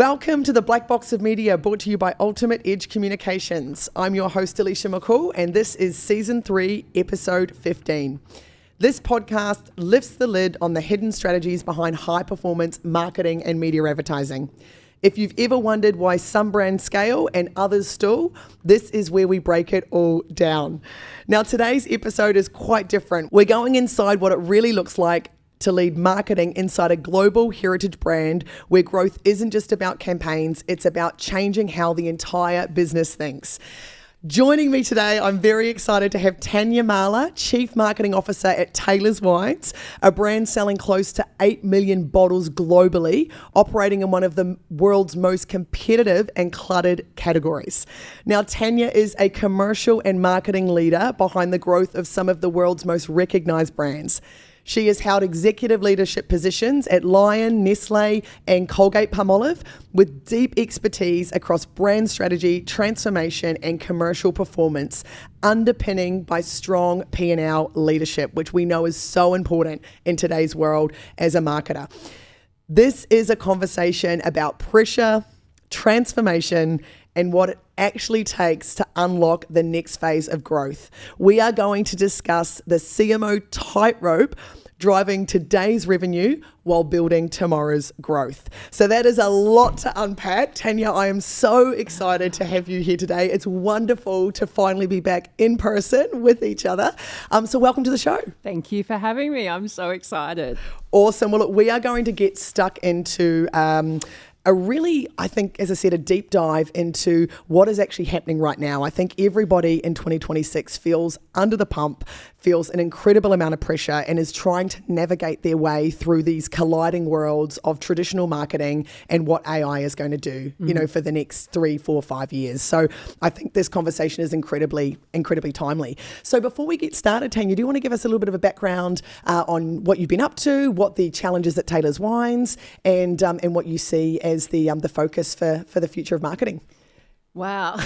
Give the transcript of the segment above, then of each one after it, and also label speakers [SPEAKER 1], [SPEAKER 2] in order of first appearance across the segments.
[SPEAKER 1] Welcome to the Black Box of Media, brought to you by Ultimate Edge Communications. I'm your host, Aleisha McCall, and this is Season 3, Episode 15. This podcast lifts the lid on the hidden strategies behind high-performance marketing and media advertising. If you've ever wondered why some brands scale and others stall, this is where we break it all down. Now, today's episode is quite different. We're going inside what it really looks like to lead marketing inside a global heritage brand where growth isn't just about campaigns, it's about changing how the entire business thinks. Joining me today, I'm very excited to have Tanya Marler, Chief Marketing Officer at Taylor's Wines, a brand selling close to 8 million bottles globally, operating in one of the world's most competitive and cluttered categories. Now, Tanya is a commercial and marketing leader behind the growth of some of the world's most recognized brands. She has held executive leadership positions at Lion, Nestlé and Colgate-Palmolive with deep expertise across brand strategy, transformation and commercial performance, underpinning by strong P&L leadership, which we know is so important in today's world as a marketer. This is a conversation about pressure, transformation, and what it actually takes to unlock the next phase of growth. We are going to discuss the CMO tightrope, driving today's revenue while building tomorrow's growth. So that is a lot to unpack. Tanya, I am so excited to have you here today. It's wonderful to finally be back in person with each other. So welcome to the show.
[SPEAKER 2] Thank you for having me. I'm so excited.
[SPEAKER 1] Awesome. Well, look, we are going to get stuck into a really, I think, as I said, a deep dive into what is actually happening right now. I think everybody in 2026 feels under the pump, feels an incredible amount of pressure and is trying to navigate their way through these colliding worlds of traditional marketing and what AI is going to do, you know, for the next 3, 4, 5 years. So I think this conversation is incredibly timely. So before we get started, Tanya, do you want to give us a little bit of a background on what you've been up to, what the challenges at Taylor's Wines, and what you see as the focus for the future of marketing?
[SPEAKER 2] Wow.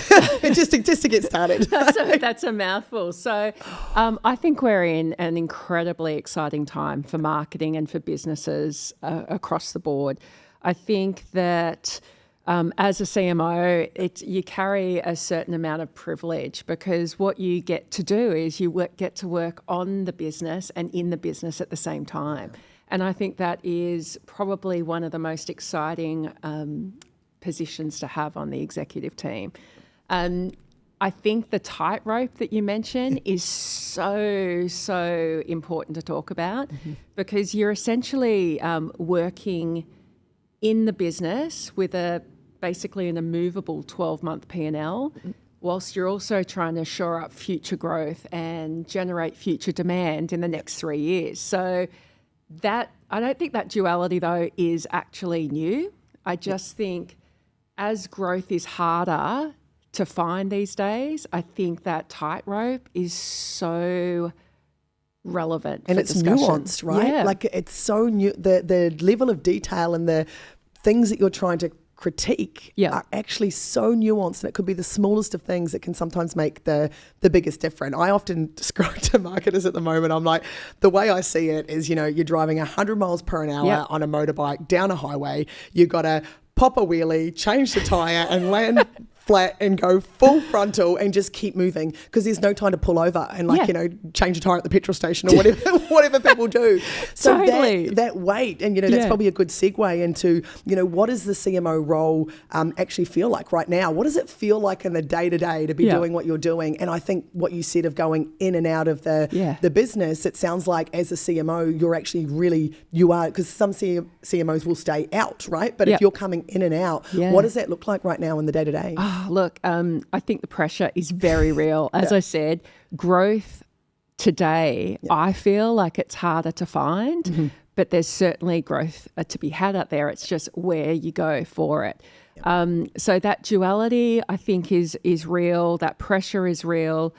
[SPEAKER 1] just to get started.
[SPEAKER 2] That's a mouthful. So I think we're in an incredibly exciting time for marketing and for businesses across the board. I think that as a CMO, you carry a certain amount of privilege because what you get to do is get to work on the business and in the business at the same time. And I think that is probably one of the most exciting positions to have on the executive team. I think the tightrope that you mentioned is so important to talk about because you're essentially working in the business with basically an immovable 12-month P&L, whilst you're also trying to shore up future growth and generate future demand in the next 3 years. So I don't think that duality, though, is actually new. I just think as growth is harder to find these days, I think that tightrope is so relevant
[SPEAKER 1] and
[SPEAKER 2] for
[SPEAKER 1] it's
[SPEAKER 2] discussion.
[SPEAKER 1] Nuanced, right?
[SPEAKER 2] Yeah.
[SPEAKER 1] Like it's so new. The level of detail and the things that you're trying to critique are actually so nuanced, and it could be the smallest of things that can sometimes make the biggest difference. I often describe to marketers at the moment, I'm like, the way I see it is, you know, you're driving 100 miles per hour on a motorbike down a highway, you've got to pop a wheelie, change the tyre and land flat and go full frontal and just keep moving because there's no time to pull over and you know, change a tyre at the petrol station or whatever people do. So
[SPEAKER 2] totally.
[SPEAKER 1] that weight, and you know, that's probably a good segue into, you know, what does the CMO role actually feel like right now? What does it feel like in the day-to-day to be doing what you're doing? And I think what you said of going in and out of the business, it sounds like as a CMO, you're actually you are, because some CMOs will stay out, right? But if you're coming in and out, what does that look like right now in the day-to-day?
[SPEAKER 2] Look, I think the pressure is very real. As I said, growth today, I feel like it's harder to find, but there's certainly growth to be had out there. It's just where you go for it. So that duality, I think, is real. That pressure is real.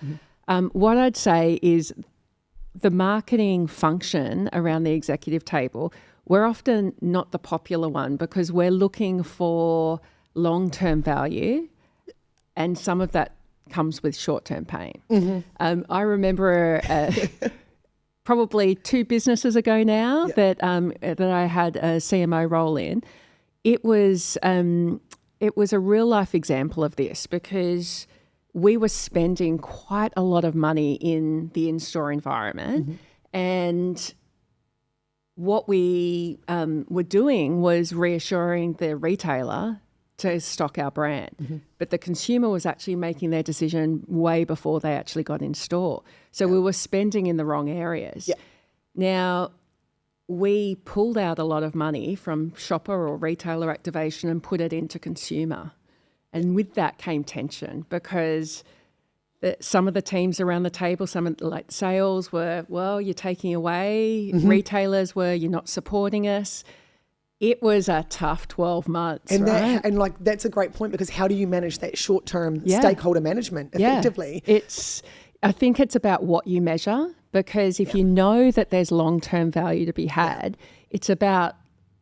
[SPEAKER 2] What I'd say is the marketing function around the executive table, we're often not the popular one because we're looking for long-term value, and some of that comes with short-term pain. I remember probably 2 businesses ago now that I had a CMO role in. It was a real life example of this because we were spending quite a lot of money in the in-store environment, and what we were doing was reassuring the retailer to stock our brand. But the consumer was actually making their decision way before they actually got in store. So we were spending in the wrong areas.
[SPEAKER 1] Yeah.
[SPEAKER 2] Now, we pulled out a lot of money from shopper or retailer activation and put it into consumer. And with that came tension because some of the teams around the table, some of like sales were, well, you're taking away. Retailers were, you're not supporting us. It was a tough 12 months,
[SPEAKER 1] and
[SPEAKER 2] right?
[SPEAKER 1] That's a great point because how do you manage that short-term stakeholder management effectively?
[SPEAKER 2] I think it's about what you measure because if you know that there's long-term value to be had, it's about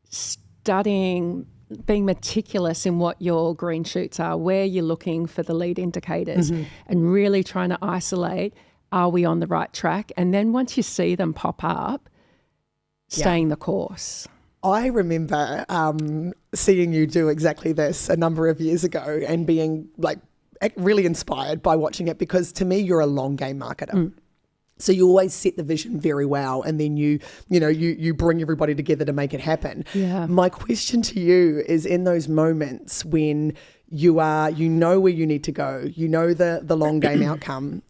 [SPEAKER 2] studying, being meticulous in what your green shoots are, where you're looking for the lead indicators and really trying to isolate, are we on the right track? And then once you see them pop up, staying the course.
[SPEAKER 1] I remember seeing you do exactly this a number of years ago and being like really inspired by watching it because to me, you're a long game marketer. So you always set the vision very well and then you bring everybody together to make it happen.
[SPEAKER 2] Yeah.
[SPEAKER 1] My question to you is in those moments when you know where you need to go, you know the long game outcome,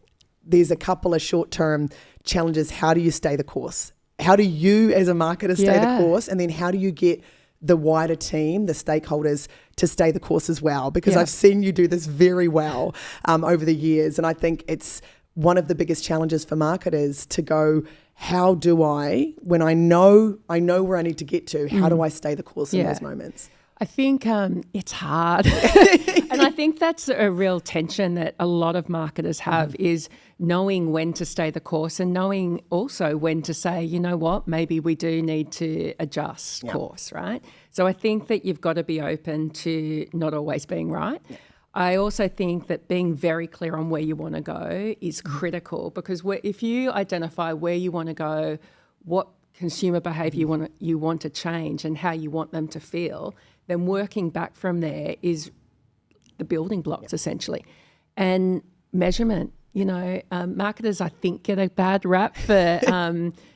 [SPEAKER 1] there's a couple of short-term challenges. How do you stay the course? How do you as a marketer stay the course? And then how do you get the wider team, the stakeholders, to stay the course as well? Because I've seen you do this very well over the years. And I think it's one of the biggest challenges for marketers to go, how do I, when I know where I need to get to, how do I stay the course in those moments?
[SPEAKER 2] I think it's hard. And I think that's a real tension that a lot of marketers have is knowing when to stay the course and knowing also when to say, you know what, maybe we do need to adjust course, right? So I think that you've got to be open to not always being right. Yeah. I also think that being very clear on where you want to go is critical because if you identify where you want to go, what consumer behaviour you want to change and how you want them to feel, then working back from there is the building blocks essentially. And measurement, marketers I think get a bad rap for,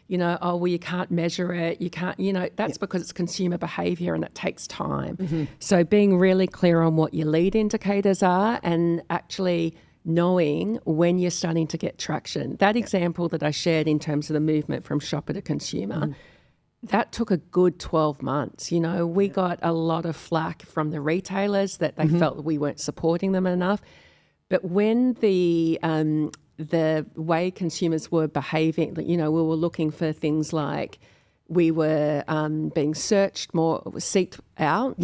[SPEAKER 2] you can't measure it, you can't, that's because it's consumer behaviour and it takes time. So being really clear on what your lead indicators are and actually knowing when you're starting to get traction. That example that I shared in terms of the movement from shopper to consumer, that took a good 12 months. We got a lot of flack from the retailers that they felt we weren't supporting them enough. But when the way consumers were behaving, we were looking for things like we were being searched more, seeked out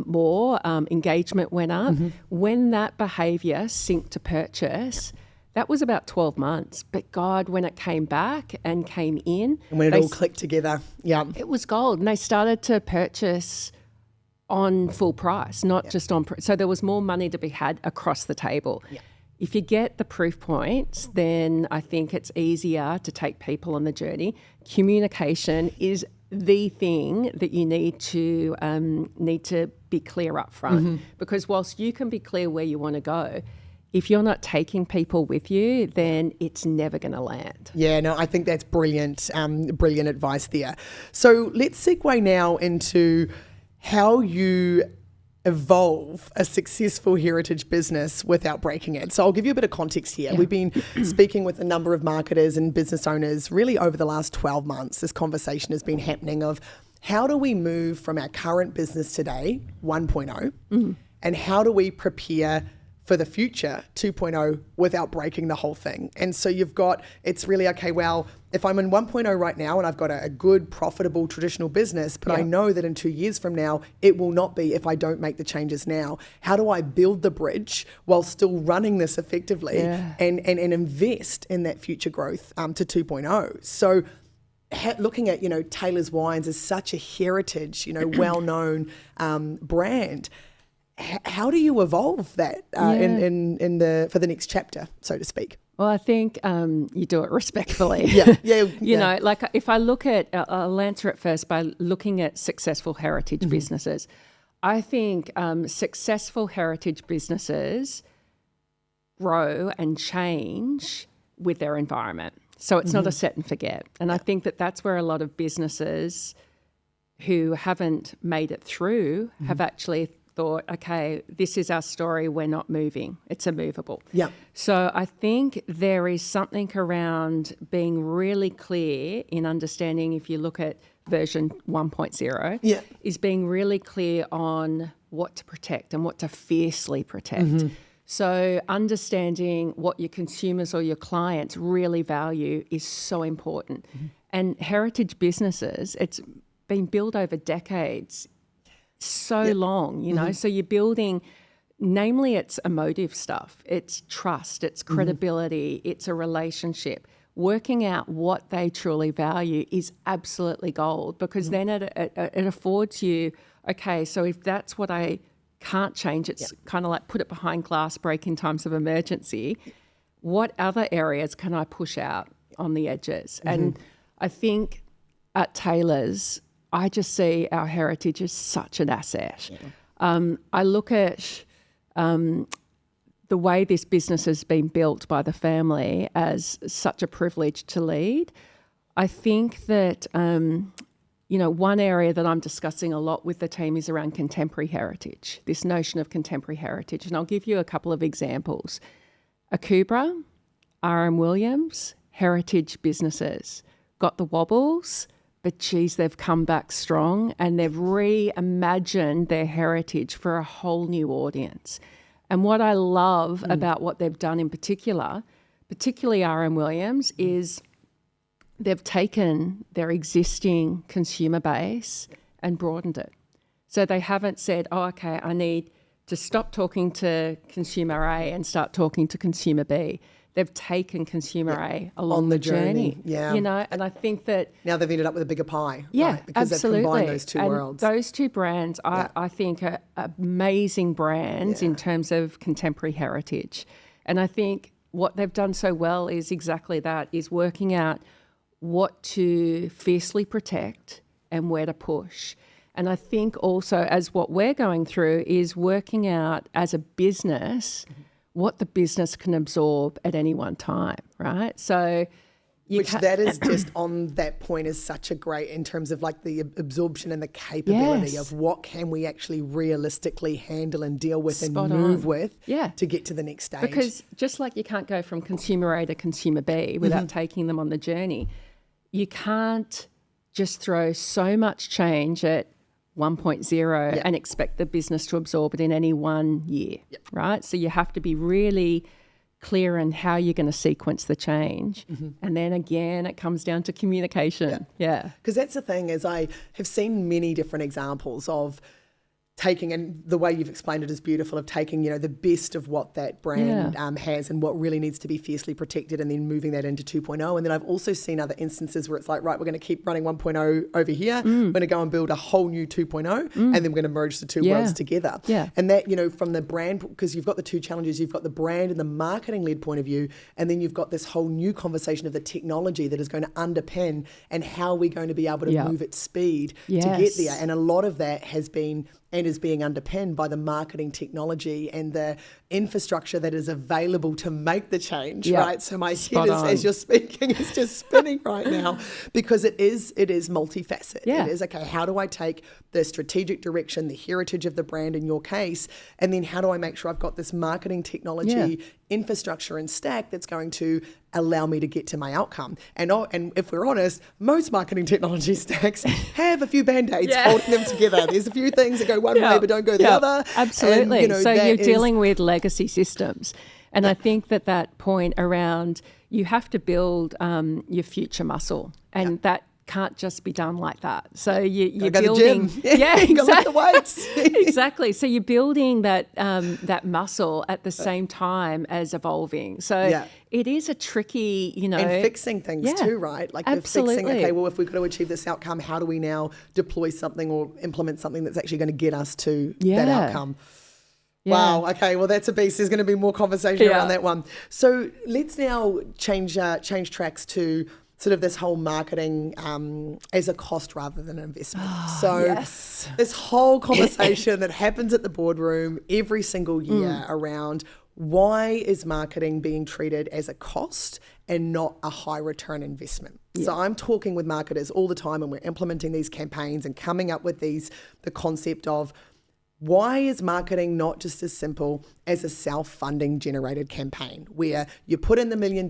[SPEAKER 2] more, engagement went up. When that behaviour synced to purchase, that was about 12 months. But God, when it came back and came in.
[SPEAKER 1] And when it all clicked together,
[SPEAKER 2] it was gold. And they started to purchase on full price, not just on. So there was more money to be had across the table. Yeah. If you get the proof points, then I think it's easier to take people on the journey. Communication is the thing that you need to be clear up front because whilst you can be clear where you want to go, if you're not taking people with you, then it's never going to land.
[SPEAKER 1] Yeah, no, I think that's brilliant advice there. So let's segue now into how you evolve a successful heritage business without breaking it. So I'll give you a bit of context here. Yeah. We've been speaking with a number of marketers and business owners really over the last 12 months. This conversation has been happening of how do we move from our current business today, 1.0, and how do we prepare for the future 2.0 without breaking the whole thing. And so it's really, okay, well, if I'm in 1.0 right now and I've got a good, profitable, traditional business, but I know that in 2 years from now, it will not be if I don't make the changes now. How do I build the bridge while still running this effectively and invest in that future growth to 2.0? So looking at, Taylor's Wines is such a heritage, well-known brand. How do you evolve that for the next chapter, so to speak?
[SPEAKER 2] Well, I think you do it respectfully. Like if I look at, I'll answer it first by looking at successful heritage businesses. I think successful heritage businesses grow and change with their environment. So it's not a set and forget. And I think that that's where a lot of businesses who haven't made it through have actually thought, okay, this is our story, we're not moving. It's immovable.
[SPEAKER 1] Yeah.
[SPEAKER 2] So I think there is something around being really clear in understanding, if you look at version 1.0, is being really clear on what to protect and what to fiercely protect. So understanding what your consumers or your clients really value is so important. And heritage businesses, it's been built over decades, so long, you know, so you're building, namely it's emotive stuff, it's trust, it's credibility, it's a relationship. Working out what they truly value is absolutely gold, because then it affords you, okay, so if that's what I can't change, it's kind of like put it behind glass, break in times of emergency, what other areas can I push out on the edges? And I think at Taylor's, I just see our heritage as such an asset. I look at the way this business has been built by the family as such a privilege to lead. I think that, you know, one area that I'm discussing a lot with the team is around contemporary heritage, this notion of contemporary heritage. And I'll give you a couple of examples. Akubra, R.M. Williams, heritage businesses, got the wobbles, but geez, they've come back strong and they've reimagined their heritage for a whole new audience. And what I love about what they've done in particular, particularly R.M. Williams, is they've taken their existing consumer base and broadened it. So they haven't said, oh, okay, I need to stop talking to consumer A and start talking to consumer B. They've taken consumer A along the journey. You know, and I think that
[SPEAKER 1] now they've ended up with a bigger pie.
[SPEAKER 2] Yeah,
[SPEAKER 1] because
[SPEAKER 2] absolutely.
[SPEAKER 1] they've combined those two worlds.
[SPEAKER 2] Those two brands, I think, are amazing brands in terms of contemporary heritage. And I think what they've done so well is exactly that, is working out what to fiercely protect and where to push. And I think also, as what we're going through, is working out as a business what the business can absorb at any one time, right? So
[SPEAKER 1] that is just on that point is such a great, in terms of like the absorption and the capability of what can we actually realistically handle and deal with and move with to get to the next stage.
[SPEAKER 2] Because just like you can't go from consumer A to consumer B without taking them on the journey, you can't just throw so much change at 1.0 and expect the business to absorb it in any 1 year, right? So you have to be really clear on how you're going to sequence the change. And then again, it comes down to communication.
[SPEAKER 1] Because that's the thing, is I have seen many different examples of taking, and the way you've explained it is beautiful, of taking, you know, the best of what that brand has and what really needs to be fiercely protected, and then moving that into 2.0. And then I've also seen other instances where it's like, right, we're going to keep running 1.0 over here. We're going to go and build a whole new 2.0 and then we're going to merge the two worlds together. And that, you know, from the brand, because you've got the two challenges, you've got the brand and the marketing led point of view, and then you've got this whole new conversation of the technology that is going to underpin and how we're going to be able to move at speed to get there. And a lot of that has been and is being underpinned by the marketing technology and the infrastructure that is available to make the change, right? So my head is, as you're speaking, is just spinning right now, because it is multifaceted. It is, okay, how do I take the strategic direction, the heritage of the brand in your case, and then how do I make sure I've got this marketing technology infrastructure and stack that's going to allow me to get to my outcome. And if we're honest, most marketing technology stacks have a few band-aids holding them together. There's a few things that go one way but don't go the other.
[SPEAKER 2] Absolutely. And,
[SPEAKER 1] you know,
[SPEAKER 2] so you're dealing with legacy systems. And I think that point around, you have to build your future muscle, and that can't just be done like that. So you're building,
[SPEAKER 1] exactly. The weights.
[SPEAKER 2] Exactly. So you're building that muscle at the same time as evolving. So it is a tricky, you know,
[SPEAKER 1] and fixing things too, right? Like you're fixing. Okay, well, if we've got to achieve this outcome, how do we now deploy something or implement something that's actually going to get us to that outcome? Wow. Okay. Well, that's a beast. There's going to be more conversation around that one. So let's now change tracks to sort of this whole marketing as a cost rather than an investment. This whole conversation that happens at the boardroom every single year around why is marketing being treated as a cost and not a high return investment? Yeah. So I'm talking with marketers all the time, and we're implementing these campaigns and coming up with the concept of, why is marketing not just as simple as a self-funding generated campaign where you put in the $1 million,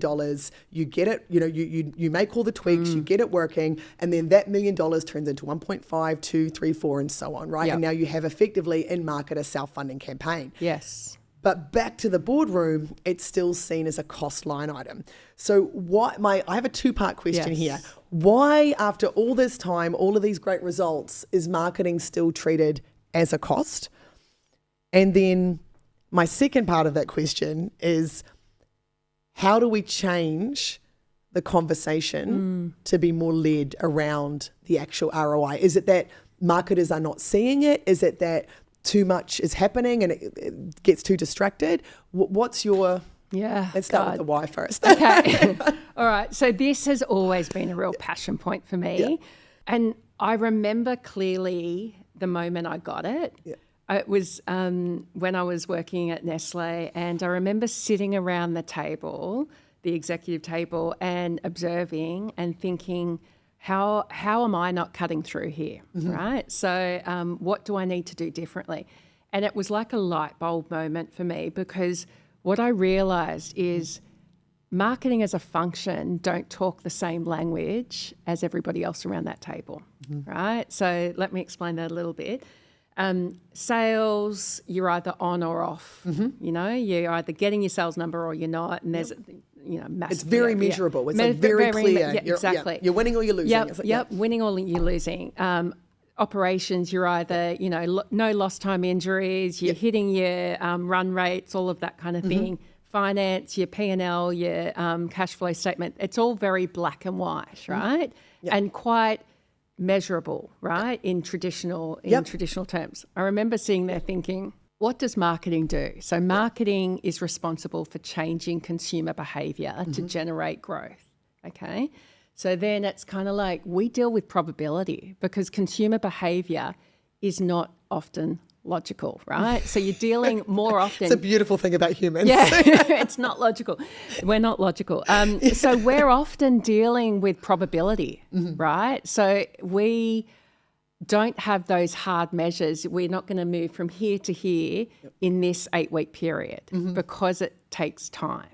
[SPEAKER 1] you get it, you make all the tweaks, you get it working, and then that $1 million turns into 1.5, 2, 3, 4, and so on, right? Yep. And now you have effectively in market a self-funding campaign.
[SPEAKER 2] Yes.
[SPEAKER 1] But back to the boardroom, it's still seen as a cost line item. So I have a two-part question here. Why, after all this time, all of these great results, is marketing still treated as a cost? And then my second part of that question is, how do we change the conversation to be more led around the actual ROI? Is it that marketers are not seeing it? Is it that too much is happening and it gets too distracted? What's your... Let's start with the why first.
[SPEAKER 2] Okay. All right. So this has always been a real passion point for me. Yeah. And I remember clearly the moment I got it. Yeah. It was when I was working at Nestlé, and I remember sitting around the table, the executive table, and observing and thinking, how am I not cutting through here, right? So what do I need to do differently? And it was like a light bulb moment for me, because what I realised is marketing as a function don't talk the same language as everybody else around that table, right? So let me explain that a little bit. Sales, you're either on or off. You're either getting your sales number or you're not, and there's massive. It's
[SPEAKER 1] very measurable. It's very clear.
[SPEAKER 2] Exactly.
[SPEAKER 1] You're winning or you're losing.
[SPEAKER 2] Winning or you're losing. Operations, you're either no lost time injuries, you're hitting your run rates, all of that kind of thing. Finance, your P&L, your cash flow statement, it's all very black and white, right? And quite measurable, right? In traditional terms. I remember sitting there thinking, what does marketing do? So marketing is responsible for changing consumer behaviour to generate growth, okay? So then it's kind of like we deal with probability, because consumer behaviour is not often logical, right? So you're dealing more often.
[SPEAKER 1] It's a beautiful thing about humans.
[SPEAKER 2] Yeah, it's not logical. We're not logical. So we're often dealing with probability, right? So we don't have those hard measures. We're not going to move from here to here in this 8-week period because it takes time.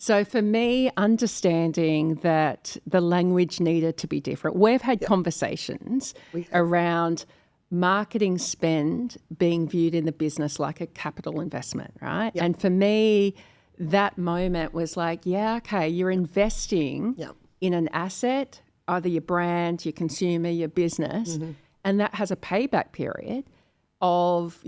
[SPEAKER 2] So for me, understanding that the language needed to be different. We've had conversations around marketing spend being viewed in the business like a capital investment, right? Yep. And for me, that moment was like, you're investing in an asset, either your brand, your consumer, your business, and that has a payback period of,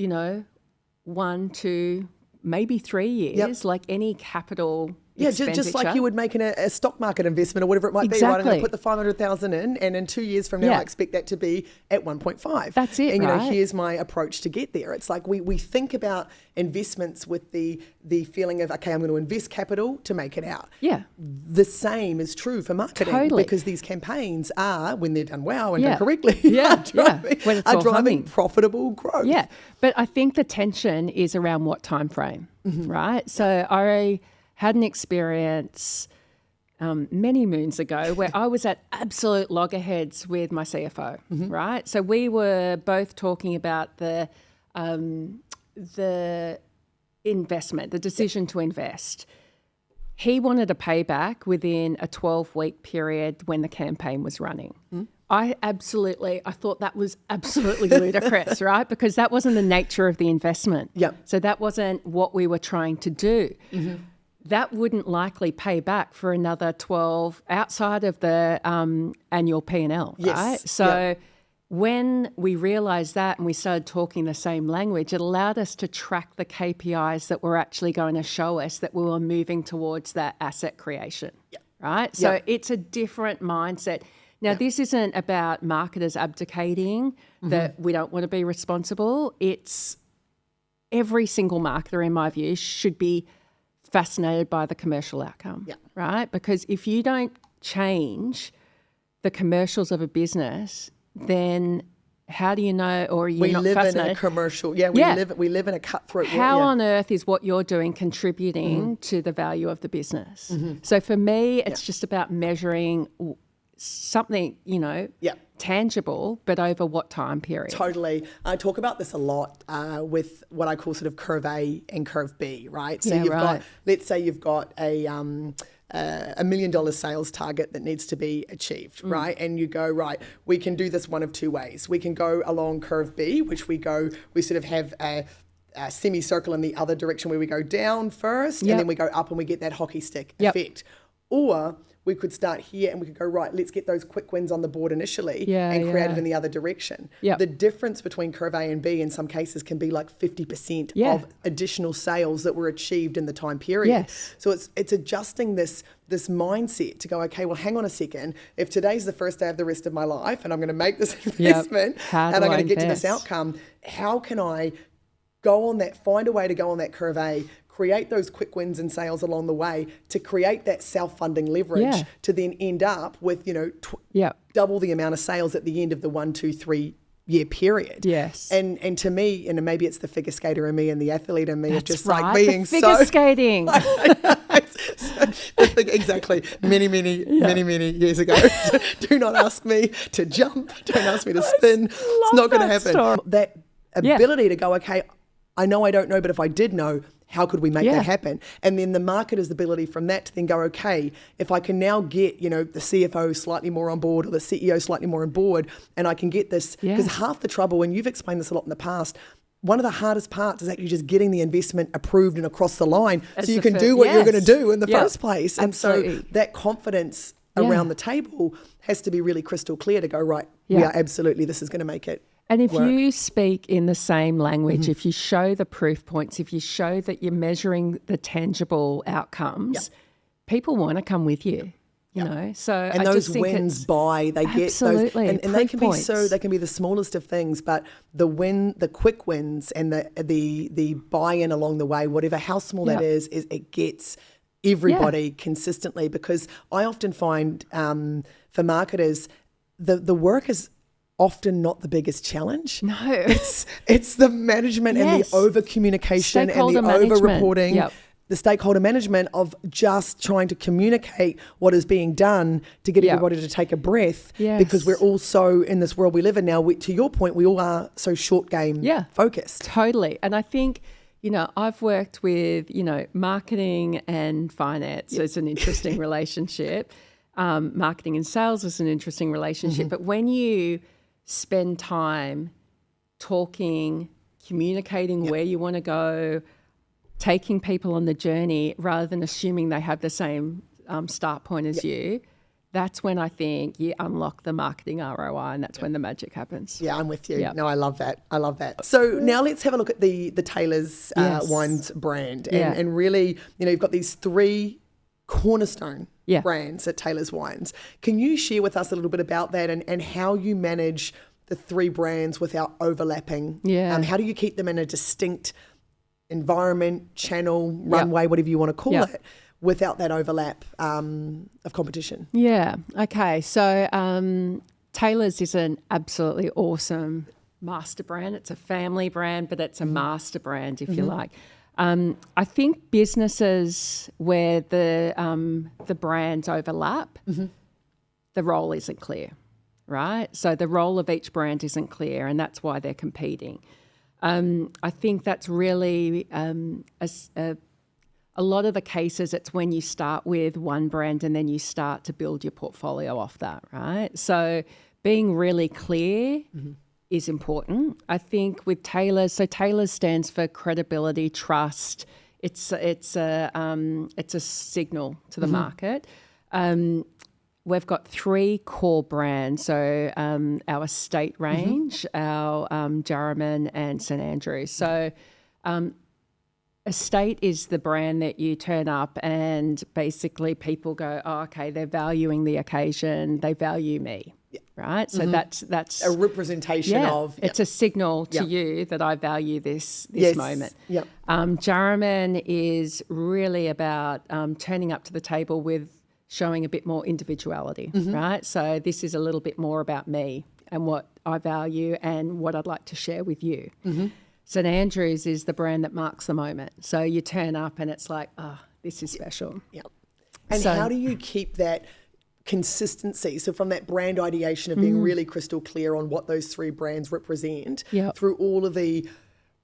[SPEAKER 2] 1 to maybe 3 years, like any capital
[SPEAKER 1] just like you would make in a stock market investment or whatever it might be. Right? I'm going to put the 500,000 in, and in 2 years from now, I expect that to be at 1.5.
[SPEAKER 2] That's it,
[SPEAKER 1] and
[SPEAKER 2] right?
[SPEAKER 1] Here's my approach to get there. It's like we think about investments with the feeling of, okay, I'm going to invest capital to make it out.
[SPEAKER 2] Yeah.
[SPEAKER 1] The same is true for marketing, because these campaigns are, when they're done well and done correctly, are driving profitable growth.
[SPEAKER 2] Yeah, but I think the tension is around what time frame, right? So I had an experience many moons ago where I was at absolute loggerheads with my CFO, right? So we were both talking about the investment, the decision to invest. He wanted a payback within a 12-week period when the campaign was running. I thought that was absolutely ludicrous, right? Because that wasn't the nature of the investment. So that wasn't what we were trying to do. That wouldn't likely pay back for another 12 outside of the annual P&L, right? So when we realised that and we started talking the same language, it allowed us to track the KPIs that were actually going to show us that we were moving towards that asset creation, right? So it's a different mindset. Now, this isn't about marketers abdicating that we don't want to be responsible. It's every single marketer, in my view, should be fascinated by the commercial outcome, right? Because if you don't change the commercials of a business, then how do you know, or you're
[SPEAKER 1] we
[SPEAKER 2] not
[SPEAKER 1] live
[SPEAKER 2] fascinated?
[SPEAKER 1] in a commercial. We live in a cutthroat.
[SPEAKER 2] How on earth is what you're doing contributing to the value of the business? So for me, it's just about measuring something, tangible, but over what time period?
[SPEAKER 1] Totally. I talk about this a lot with what I call sort of curve A and curve B, right? So let's say you've got a $1 million sales target that needs to be achieved, right? And you go, right, we can do this one of two ways. We can go along curve B, which we sort of have a semicircle in the other direction where we go down first and then we go up and we get that hockey stick effect. Or we could start here and we could go, right, let's get those quick wins on the board initially and create it in the other direction. The difference between curve A and B in some cases can be like 50% of additional sales that were achieved in the time period. So it's adjusting this mindset to go, okay, well, hang on a second. If today's the first day of the rest of my life and I'm going to make this investment and I'm going to get to this outcome, how can I find a way to go on that curve A, create those quick wins and sales along the way to create that self-funding leverage to then end up with, double the amount of sales at the end of the 1, 2, 3 year period. And to me, and maybe it's the figure skater in me and the athlete in me,
[SPEAKER 2] That's
[SPEAKER 1] of just
[SPEAKER 2] right.
[SPEAKER 1] like being
[SPEAKER 2] figure skating.
[SPEAKER 1] Exactly. Many years ago. Do not ask me to jump. Don't ask me to spin. It's not going to happen.
[SPEAKER 2] Story.
[SPEAKER 1] That ability to go, okay, I know I don't know, but if I did know, how could we make that happen? And then the marketer's ability from that to then go, okay, if I can now get, the CFO slightly more on board or the CEO slightly more on board, and I can get this, because half the trouble, and you've explained this a lot in the past, one of the hardest parts is actually just getting the investment approved and across the line so you can do what you're going to do in the first place. And so that confidence around the table has to be really crystal clear to go, right, we are absolutely, this is going to make it.
[SPEAKER 2] And if you speak in the same language, if you show the proof points, if you show that you're measuring the tangible outcomes, people want to come with you. You know, so
[SPEAKER 1] and
[SPEAKER 2] I
[SPEAKER 1] those
[SPEAKER 2] just think
[SPEAKER 1] wins they get those, and they can be they can be the smallest of things, but the quick wins and the buy-in along the way, whatever how small that is it gets everybody consistently, because I often find for marketers the work is often not the biggest challenge.
[SPEAKER 2] No,
[SPEAKER 1] it's the management and the over communication and the over reporting. The stakeholder management of just trying to communicate what is being done to get everybody to take a breath, because we're all so in this world we live in now. To your point, we all are so short game focused.
[SPEAKER 2] Totally. And I think, I've worked with, marketing and finance. So it's an interesting relationship. Marketing and sales is an interesting relationship. But when you spend time talking, communicating where you want to go, taking people on the journey rather than assuming they have the same start point as you, that's when I think you unlock the marketing ROI, and that's when the magic happens. Yeah,
[SPEAKER 1] I'm with you. No, I love that. So now let's have a look at the Taylor's Wines brand. And really, you've got these 3 cornerstone brands at Taylor's Wines. Can you share with us a little bit about that and how you manage the 3 brands without overlapping? How do you keep them in a distinct environment, channel, runway, whatever you want to call it, without that overlap of competition?
[SPEAKER 2] Okay. So Taylor's is an absolutely awesome master brand. It's a family brand, but it's a master brand, if you like. I think businesses where the brands overlap, the role isn't clear, right? So the role of each brand isn't clear, and that's why they're competing. I think that's really a lot of the cases, it's when you start with one brand and then you start to build your portfolio off that, right? So being really clear is important. I think with Taylor's, so Taylor's stands for credibility, trust. It's a signal to the market. We've got 3 core brands, so our estate range, our Jarraman and St Andrews. So estate is the brand that you turn up and basically people go, oh, okay, they're valuing the occasion, they value me, right? So that's
[SPEAKER 1] a representation of...
[SPEAKER 2] It's a signal to you that I value this moment. Jarraman is really about turning up to the table with showing a bit more individuality, right? So this is a little bit more about me and what I value and what I'd like to share with you. St Andrews is the brand that marks the moment. So you turn up and it's like, this is special.
[SPEAKER 1] Yeah. And how do you keep that consistency? So from that brand ideation of being really crystal clear on what those three brands represent through all of the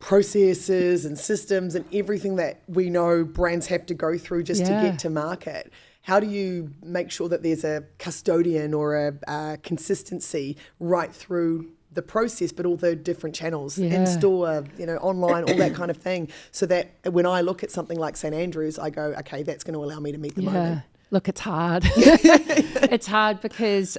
[SPEAKER 1] processes and systems and everything that we know brands have to go through just to get to market. How do you make sure that there's a custodian or a consistency right through the process, but all the different channels, in-store, online, all that kind of thing, so that when I look at something like St Andrews, I go, okay, that's going to allow me to meet the moment.
[SPEAKER 2] Look, it's hard. It's hard because,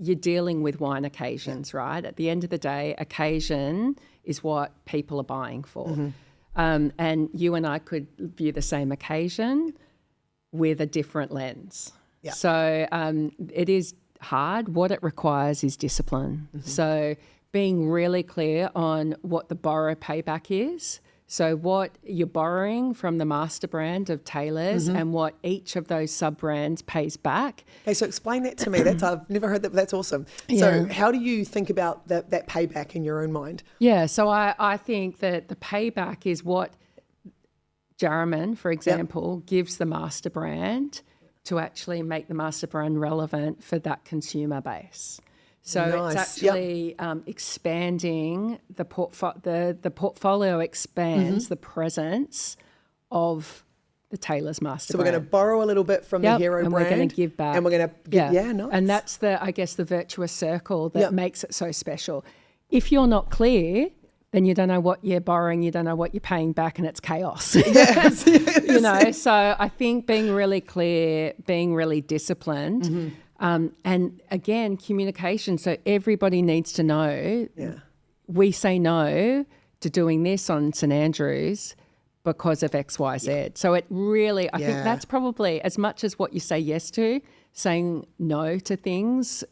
[SPEAKER 2] you're dealing with wine occasions, right? At the end of the day, occasion is what people are buying for. And you and I could view the same occasion with a different lens. Yeah. So it is hard. What it requires is discipline. So being really clear on what the borrow payback is. So what you're borrowing from the master brand of Taylor's and what each of those sub-brands pays back.
[SPEAKER 1] Okay, so explain that to me. I've never heard that, but that's awesome. So how do you think about that payback in your own mind?
[SPEAKER 2] Yeah, so I think that the payback is what Jarraman, for example, gives the master brand to actually make the master brand relevant for that consumer base. So it's actually expanding the portfolio expands the presence of the Taylor's master brand.
[SPEAKER 1] So we're going to borrow a little bit from the hero
[SPEAKER 2] and
[SPEAKER 1] brand.
[SPEAKER 2] we're going to give back.
[SPEAKER 1] And we're going to, nice.
[SPEAKER 2] And that's the virtuous circle that makes it so special. If you're not clear, then you don't know what you're borrowing, you don't know what you're paying back, and it's chaos.
[SPEAKER 1] Yes.
[SPEAKER 2] So I think being really clear, being really disciplined, and again, communication. So everybody needs to know we say no to doing this on St Andrews because of X, Y, Z. So it really, I think that's probably as much as what you say yes to, saying no to things.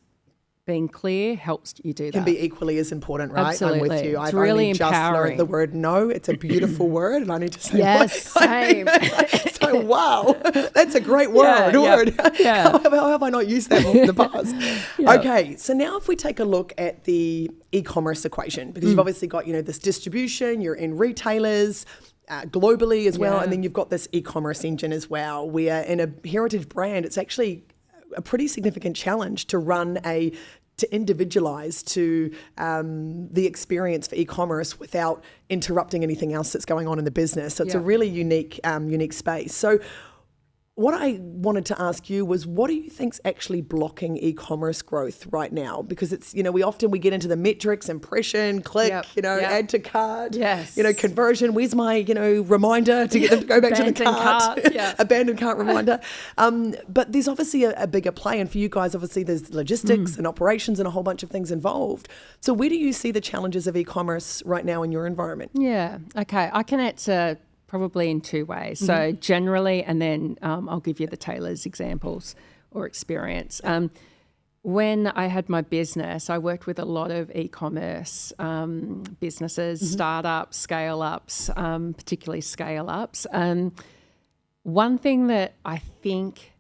[SPEAKER 2] Being clear helps you do that.
[SPEAKER 1] Can be equally as important, right?
[SPEAKER 2] Absolutely.
[SPEAKER 1] I'm with you.
[SPEAKER 2] It's
[SPEAKER 1] I've
[SPEAKER 2] really
[SPEAKER 1] only just
[SPEAKER 2] empowering.
[SPEAKER 1] learned the word no. It's a beautiful word, and I need to say
[SPEAKER 2] same.
[SPEAKER 1] So wow, that's a great word. How have I not used that in the past? Okay, so now if we take a look at the e-commerce equation, because you've obviously got this distribution, you're in retailers. Globally as well, and then you've got this e-commerce engine as well, where in a heritage brand, it's actually a pretty significant challenge to individualize to the experience for e-commerce without interrupting anything else that's going on in the business. So it's a really unique space. So what I wanted to ask you was, what do you think's actually blocking e-commerce growth right now? Because it's, we get into the metrics, impression, click, add to cart, conversion. Where's my, reminder to get them to go back to the cart? Abandoned cart reminder. But there's obviously a bigger play. And for you guys, obviously there's logistics and operations and a whole bunch of things involved. So where do you see the challenges of e-commerce right now in your environment?
[SPEAKER 2] Yeah. Okay. I can answer probably in two ways. So generally, and then I'll give you the Taylor's examples or experience. When I had my business, I worked with a lot of e-commerce businesses, startups, scale-ups, particularly scale-ups. One thing that I think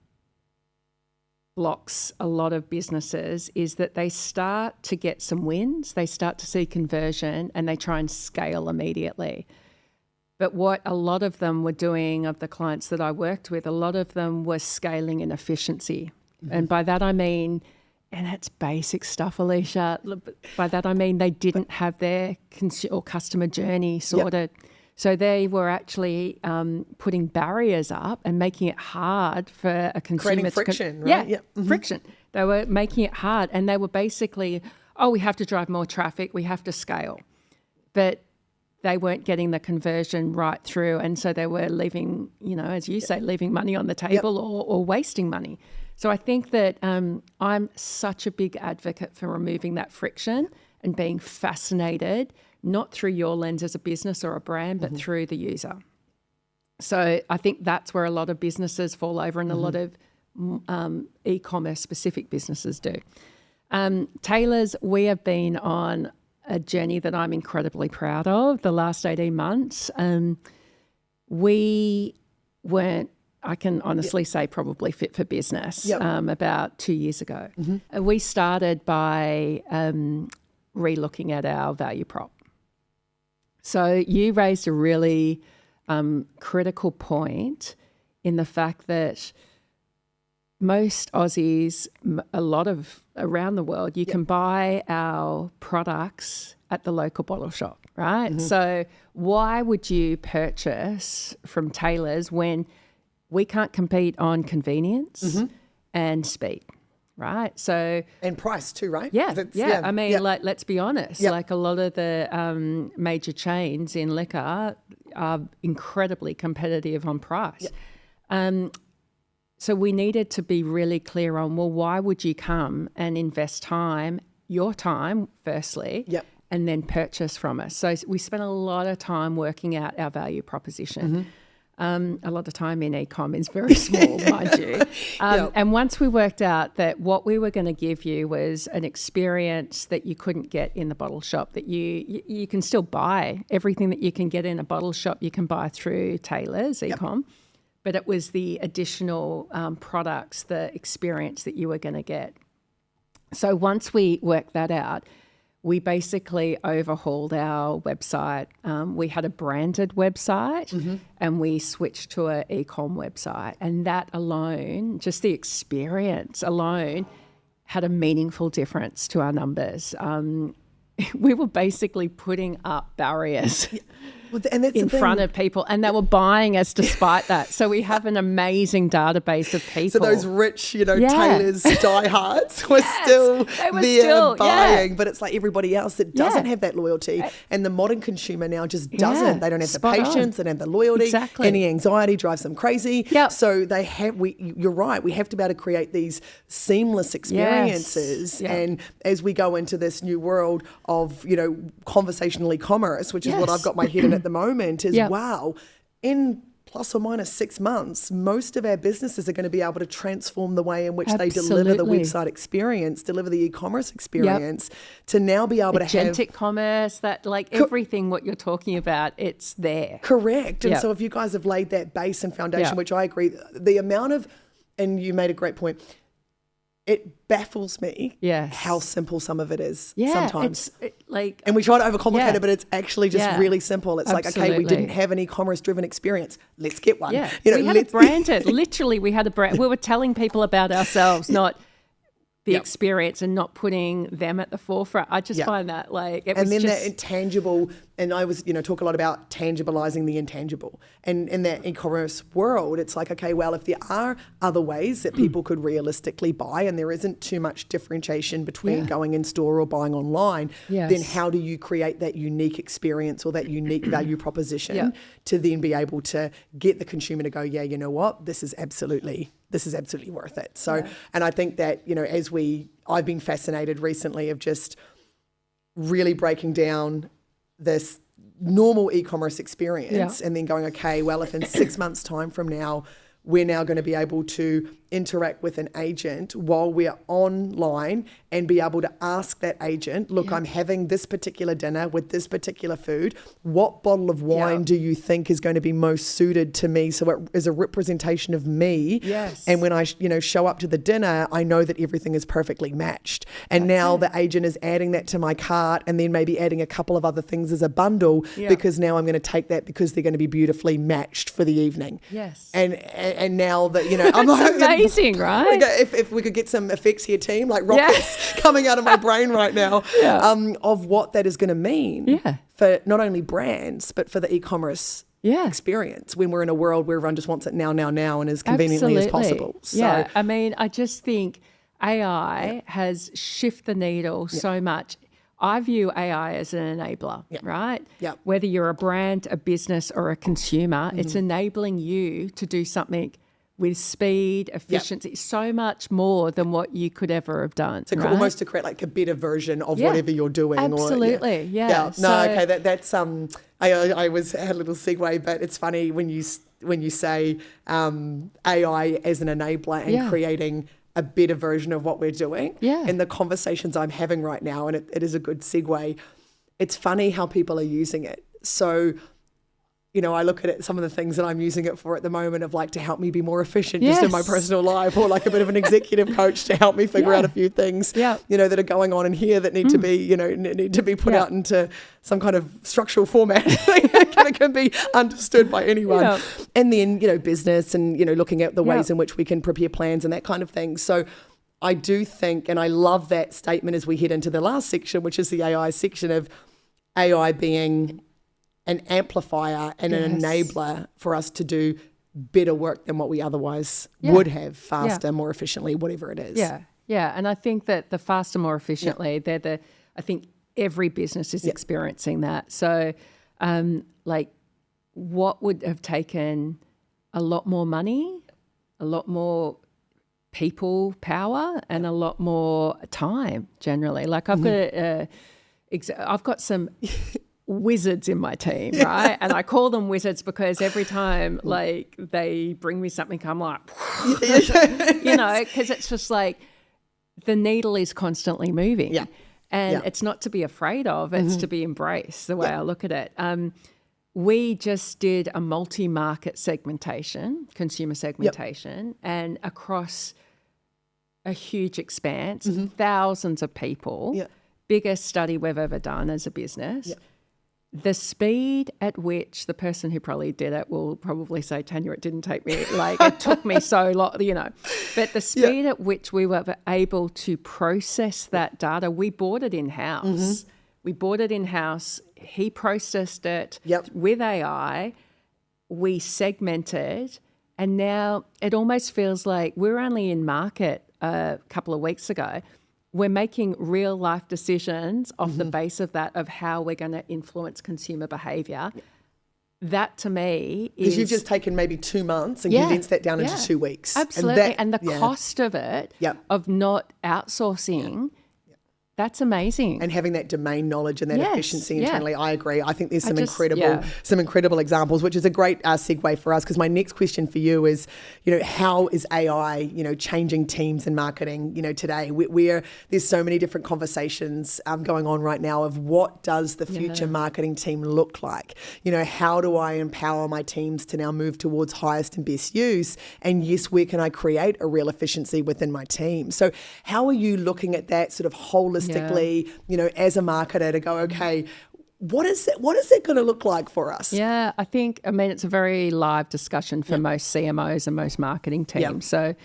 [SPEAKER 2] blocks a lot of businesses is that they start to get some wins, they start to see conversion, and they try and scale immediately. But what a lot of them were doing, of the clients that I worked with, a lot of them were scaling in efficiency. And by that I mean, and it's basic stuff, Aleisha, by that I mean they didn't have their customer journey sorted. So they were actually putting barriers up and making it hard for a consumer.
[SPEAKER 1] Creating friction, right?
[SPEAKER 2] Friction. They were making it hard, and they were basically, we have to drive more traffic, we have to scale. But they weren't getting the conversion right through, and so they were leaving, as you say, leaving money on the table or wasting money. So I think that I'm such a big advocate for removing that friction and being fascinated, not through your lens as a business or a brand, but through the user. So I think that's where a lot of businesses fall over, and a lot of e-commerce specific businesses do. Taylor's, we have been on a journey that I'm incredibly proud of the last 18 months. We weren't, I can honestly say, probably fit for business about 2 years ago. We started by re-looking at our value prop. So you raised a really critical point in the fact that most Aussies, a lot of around the world, you can buy our products at the local bottle shop, right? So why would you purchase from Taylor's when we can't compete on convenience and speed, right? So
[SPEAKER 1] and price too, right?
[SPEAKER 2] Yeah. I mean, like, let's be honest. Like a lot of the major chains in liquor are incredibly competitive on price. So we needed to be really clear on, well, why would you come and invest time, your time, firstly, and then purchase from us? So we spent a lot of time working out our value proposition. A lot of time in e-com is very small, mind you. And once we worked out that what we were going to give you was an experience that you couldn't get in the bottle shop, that you can still buy. Everything that you can get in a bottle shop, you can buy through Taylor's e-com. But it was the additional products, the experience that you were going to get. So once we worked that out, we basically overhauled our website. We had a branded website and we switched to an e-com website. And that alone, just the experience alone, had a meaningful difference to our numbers. We were basically putting up barriers in front of people, and they were buying us despite that. So we have an amazing database of people.
[SPEAKER 1] So those rich, Taylor's diehards were still there buying, but it's like everybody else that doesn't have that loyalty. And the modern consumer now just doesn't. They don't have the patience, they don't have the loyalty.
[SPEAKER 2] Exactly.
[SPEAKER 1] Any anxiety drives them crazy. So they have. You're right. We have to be able to create these seamless experiences. And as we go into this new world of conversational e-commerce, which is what I've got my head in at the moment, is wow, in plus or minus 6 months, most of our businesses are going to be able to transform the way in which they deliver the website experience, deliver the e-commerce experience, to now be able to have
[SPEAKER 2] agentic commerce, that everything what you're talking about, it's there.
[SPEAKER 1] Correct. And so if you guys have laid that base and foundation, which I agree, the amount of, and you made a great point, it baffles me how simple some of it is sometimes. And we try to overcomplicate it, but it's actually just really simple. It's like, okay, we didn't have an e-commerce driven experience. Let's get one.
[SPEAKER 2] We had it branded. Literally, we had a brand. We were telling people about ourselves, not the experience, and not putting them at the forefront. I just find that
[SPEAKER 1] that intangible, and I was, talk a lot about tangibilizing the intangible. And in that e-commerce world, it's like, okay, well, if there are other ways that people could realistically buy and there isn't too much differentiation between going in store or buying online, then how do you create that unique experience or that unique value proposition to then be able to get the consumer to go, yeah, you know what, this is absolutely worth it. So, and I think that, I've been fascinated recently of just really breaking down this normal e-commerce experience and then going, okay, well, if in 6 months' time from now, we're now going to be able to interact with an agent while we're online and be able to ask that agent, look, I'm having this particular dinner with this particular food. What bottle of wine do you think is going to be most suited to me? So it is a representation of me. And when I, show up to the dinner, I know that everything is perfectly matched. And now the agent is adding that to my cart and then maybe adding a couple of other things as a bundle because now I'm going to take that because they're going to be beautifully matched for the evening. And now that, I'm like,
[SPEAKER 2] amazing, right?
[SPEAKER 1] If we could get some effects here, team, like rockets coming out of my brain right now, of what that is going to mean for not only brands, but for the e-commerce experience when we're in a world where everyone just wants it now, and as conveniently as possible. So,
[SPEAKER 2] I mean, I just think AI has shifted the needle so much. I view AI as an enabler, right? Whether you're a brand, a business, or a consumer, it's enabling you to do something with speed, efficiency, so much more than what you could ever have done.
[SPEAKER 1] So almost to create like a better version of whatever you're doing.
[SPEAKER 2] Absolutely,
[SPEAKER 1] No, okay, that's I had a little segue, but it's funny when you say AI as an enabler and creating a better version of what we're doing. In the conversations I'm having right now, and it is a good segue, it's funny how people are using it. So I look at it, some of the things that I'm using it for at the moment of like to help me be more efficient just in my personal life, or like a bit of an executive coach to help me figure out a few things, that are going on in here that need to be, need to be put out into some kind of structural format that can be understood by anyone. Yeah. And then, business and, looking at the ways in which we can prepare plans and that kind of thing. So I do think, and I love that statement as we head into the last section, which is the AI section, of AI being an amplifier and an enabler for us to do better work than what we otherwise would have, faster, more efficiently, whatever it is.
[SPEAKER 2] Yeah. And I think that the faster, more efficiently, I think every business is experiencing that. So what would have taken a lot more money, a lot more people power, and a lot more time generally. Like I've got some wizards in my team, right? And I call them wizards because every time like they bring me something, I'm like, because it's just like the needle is constantly moving. Yeah. And it's not to be afraid of, it's to be embraced, the way I look at it. We just did a multi-market segmentation, consumer segmentation, and across a huge expanse, thousands of people, biggest study we've ever done as a business. The speed at which the person who probably did it will probably say, Tanya, it didn't take me, it took me so long, but the speed at which we were able to process that data, we bought it in-house. We bought it in-house. He processed it with AI. We segmented, and now it almost feels like we're only in market a couple of weeks ago. We're making real life decisions off the base of that, of how we're going to influence consumer behaviour. That to me is...
[SPEAKER 1] Because you've just taken maybe 2 months and condensed that down into 2 weeks.
[SPEAKER 2] Absolutely. And the cost of it, of not outsourcing... That's amazing.
[SPEAKER 1] And having that domain knowledge and that efficiency internally, I agree. I think there's some incredible examples, which is a great segue for us, because my next question for you is, how is AI, changing teams in marketing, today? There's so many different conversations going on right now of what does the future marketing team look like? How do I empower my teams to now move towards highest and best use? And yes, where can I create a real efficiency within my team? So how are you looking at that sort of holistically, as a marketer, to go, okay, what is it going to look like for us?
[SPEAKER 2] Yeah, I mean, it's a very live discussion for most CMOs and most marketing teams. So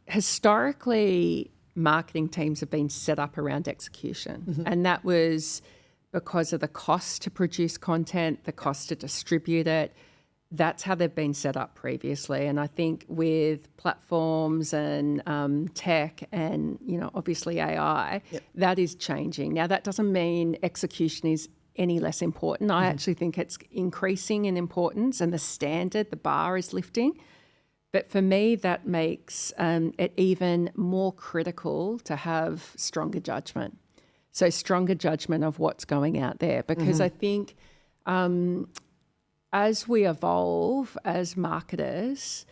[SPEAKER 2] historically, marketing teams have been set up around execution. And that was because of the cost to produce content, the cost to distribute it. That's how they've been set up previously. And I think with platforms and tech and, obviously AI, that is changing. Now, that doesn't mean execution is any less important. I actually think it's increasing in importance, and the bar is lifting. But for me, that makes it even more critical to have stronger judgment. So stronger judgment of what's going out there, because I think... as we evolve as marketers,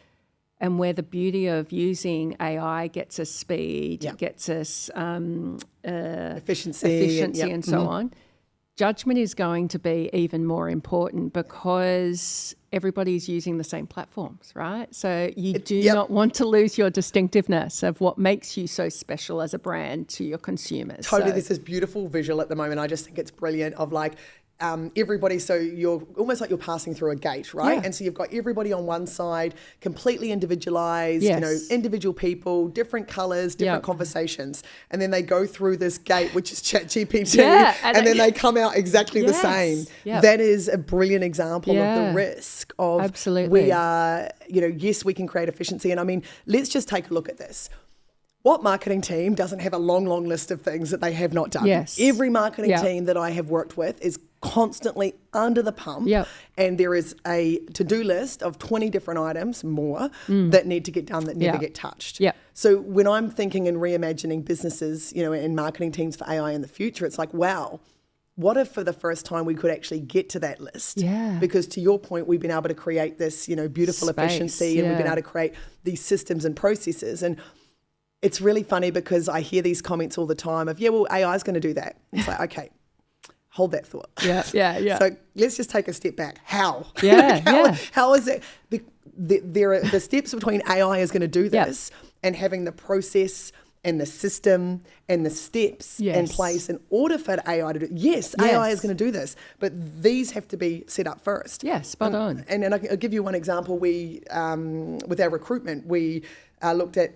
[SPEAKER 2] and where the beauty of using AI gets us speed, gets us efficiency and so on, judgment is going to be even more important, because everybody's using the same platforms, right? So you do not want to lose your distinctiveness of what makes you so special as a brand to your consumers.
[SPEAKER 1] Totally. There's this beautiful visual at the moment. I just think it's brilliant of everybody, so you're almost like you're passing through a gate, right? And so you've got everybody on one side, completely individualized, individual people, different colors, different conversations, and then they go through this gate, which is ChatGPT, and then they come out exactly the same. That is a brilliant example of the risk of we are, yes, we can create efficiency. And I mean, let's just take a look at this. What marketing team doesn't have a long list of things that they have not done?
[SPEAKER 2] Yes.
[SPEAKER 1] Every marketing team that I have worked with is constantly under the pump, and there is a to-do list of 20 different items more that need to get done that never get touched. So when I'm thinking and reimagining businesses, and marketing teams for AI in the future, it's like, wow, what if for the first time we could actually get to that list? Because to your point, we've been able to create this, beautiful efficiency, and we've been able to create these systems and processes. And it's really funny because I hear these comments all the time of, AI is going to do that. It's like, okay, hold that thought.
[SPEAKER 2] Yeah.
[SPEAKER 1] So let's just take a step back. How?
[SPEAKER 2] Yeah.
[SPEAKER 1] How is it? There are the steps between AI is going to do this and having the process and the system and the steps in place in order for AI to do. Yes, AI is going to do this, but these have to be set up first.
[SPEAKER 2] Yeah, spot on.
[SPEAKER 1] And I'll give you one example. We, with our recruitment, we looked at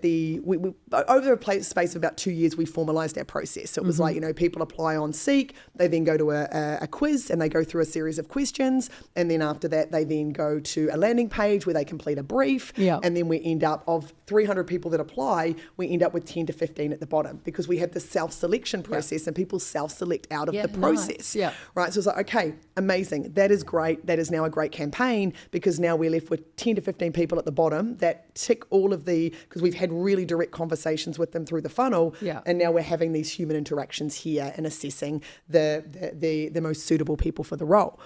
[SPEAKER 1] over a space of about 2 years, we formalised our process. So it was like, people apply on Seek, they then go to a quiz and they go through a series of questions. And then after that, they then go to a landing page where they complete a brief. And then we end up, of 300 people that apply, we end up with 10 to 15 at the bottom because we have the self-selection process and people self-select out of the process.
[SPEAKER 2] Nice.
[SPEAKER 1] Right. So it's like, okay, amazing. That is great. That is now a great campaign because now we're left with 10 to 15 people at the bottom that tick all of because we've had really direct conversations with them through the funnel. And now we're having these human interactions here and assessing the most suitable people for the role.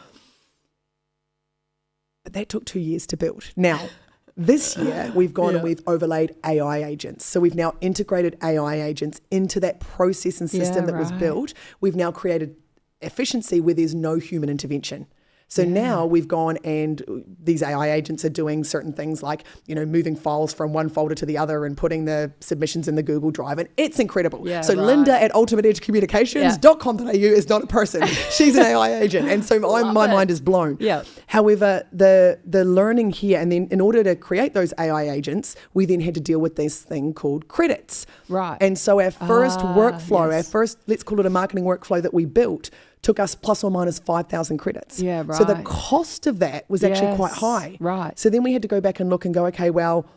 [SPEAKER 1] But that took 2 years to build. Now, this year, we've gone and we've overlaid AI agents. So we've now integrated AI agents into that process and system that was built. We've now created efficiency where there's no human intervention. So now we've gone and these AI agents are doing certain things like, moving files from one folder to the other and putting the submissions in the Google Drive. And it's incredible. Linda at ultimateedgecommunications.com.au is not a person. She's an AI agent. And so my mind is blown. However, the learning here, and then in order to create those AI agents, we then had to deal with this thing called credits.
[SPEAKER 2] Right.
[SPEAKER 1] And so our first workflow, our first, let's call it a marketing workflow that we built, took us plus or minus 5,000 credits.
[SPEAKER 2] Yeah, right.
[SPEAKER 1] So the cost of that was actually quite high.
[SPEAKER 2] Right.
[SPEAKER 1] So then we had to go back and look and go, okay, well,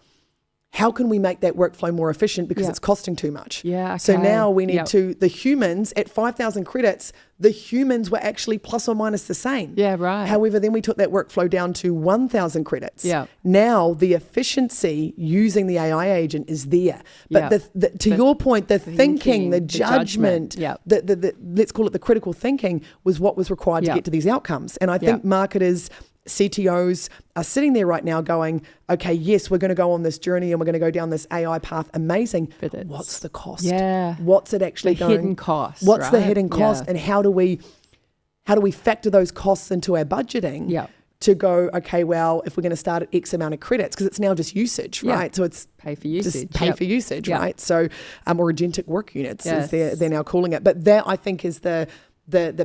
[SPEAKER 1] how can we make that workflow more efficient because it's costing too much?
[SPEAKER 2] Yeah, okay.
[SPEAKER 1] So now we need the humans at 5,000 credits, the humans were actually plus or minus the same.
[SPEAKER 2] Yeah, right.
[SPEAKER 1] However, then we took that workflow down to 1,000 credits.
[SPEAKER 2] Yeah.
[SPEAKER 1] Now the efficiency using the AI agent is there. But to your point, the thinking, the judgment, the let's call it the critical thinking was what was required to get to these outcomes. And I think marketers, CTOs are sitting there right now going, okay, yes, we're going to go on this journey and we're going to go down this AI path. Amazing. But what's the cost?
[SPEAKER 2] Yeah.
[SPEAKER 1] What's it actually
[SPEAKER 2] the hidden cost?
[SPEAKER 1] What's the hidden cost? And how do we factor those costs into our budgeting to go, okay, well, if we're going to start at X amount of credits, because it's now just usage, right? So it's
[SPEAKER 2] pay for usage.
[SPEAKER 1] Just pay for usage, right? So or agentic work units as they're now calling it. But that I think is the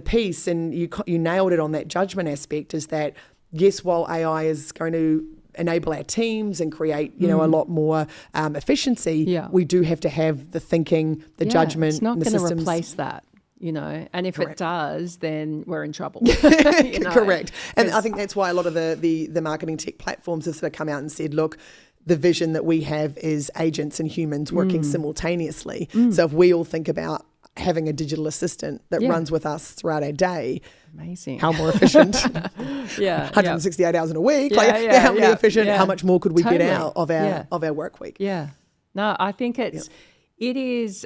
[SPEAKER 1] piece, and you nailed it on that judgment aspect, is that yes, while AI is going to enable our teams and create, a lot more efficiency, we do have to have the thinking, the judgment,
[SPEAKER 2] it's not
[SPEAKER 1] going
[SPEAKER 2] to replace that, and if it does, then we're in trouble.
[SPEAKER 1] Correct. And I think that's why a lot of the marketing tech platforms have sort of come out and said, look, the vision that we have is agents and humans working simultaneously. So if we all think about having a digital assistant that runs with us throughout our day,
[SPEAKER 2] amazing,
[SPEAKER 1] how more efficient 168 hours in a week, how many efficient, how much more could we get out of our work week?
[SPEAKER 2] No, I think it is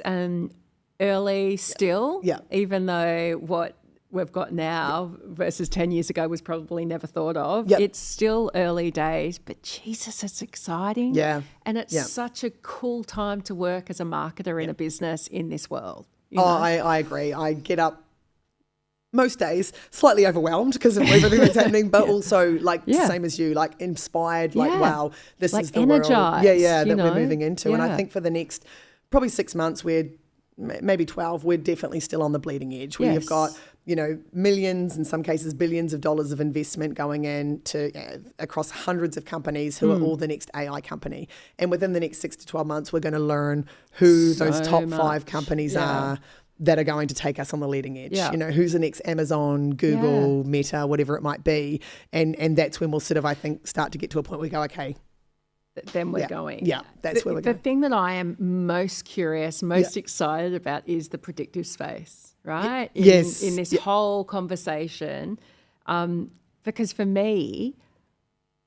[SPEAKER 2] early still, even though what we've got now versus 10 years ago was probably never thought of. It's still early days, but Jesus, it's exciting. And it's such a cool time to work as a marketer in a business in this world.
[SPEAKER 1] I agree. I get up most days slightly overwhelmed because of everything that's happening, but also same as you, inspired, wow, this is the world. That we're moving into. And I think for the next probably 6 months, maybe 12, we're definitely still on the bleeding edge. We have got, millions, in some cases billions of dollars of investment going in across hundreds of companies who are all the next AI company. And within the next 6 to 12 months, we're going to learn who those top 5 companies are that are going to take us on the leading edge. Who's the next Amazon, Google, Meta, whatever it might be. And that's when we'll sort of, I think, start to get to a point where we go, okay,
[SPEAKER 2] then we're going.
[SPEAKER 1] Yeah, that's where we're going.
[SPEAKER 2] The thing that I am most curious, most excited about is the predictive space, right? In this whole conversation. Because for me,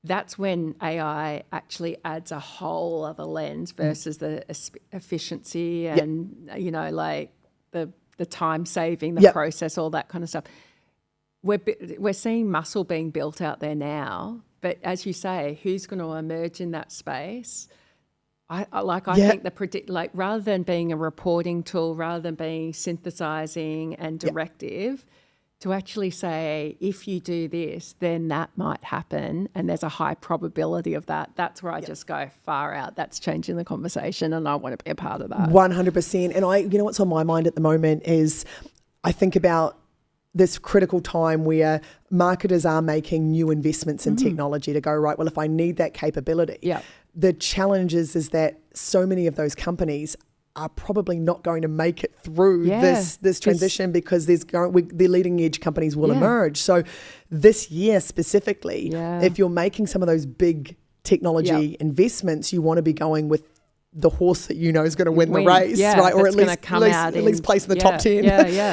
[SPEAKER 2] that's when AI actually adds a whole other lens versus the efficiency and, the time saving, the process, all that kind of stuff. We're seeing muscle being built out there now. But as you say, who's going to emerge in that space? I think rather than being a reporting tool, rather than being synthesizing and directive, to actually say, if you do this, then that might happen, and there's a high probability of that, that's where I just go, far out. That's changing the conversation, and I want to be a part of that.
[SPEAKER 1] 100%. And you know what's on my mind at the moment is I think about this critical time where marketers are making new investments in technology to go, right, well, if I need that capability, the challenge is that so many of those companies are probably not going to make it through this transition because the leading edge companies will emerge. So this year specifically, if you're making some of those big technology investments, you want to be going with the horse that you know is going to win the race, right? Or at least place in the top 10.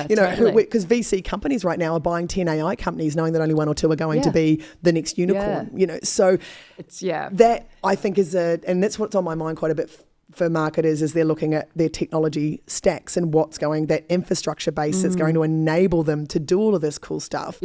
[SPEAKER 1] You know, because VC companies right now are buying 10 AI companies knowing that only one or two are going to be the next unicorn, you know. So
[SPEAKER 2] it's
[SPEAKER 1] that I think is and that's what's on my mind quite a bit for marketers as they're looking at their technology stacks and that infrastructure base that's going to enable them to do all of this cool stuff.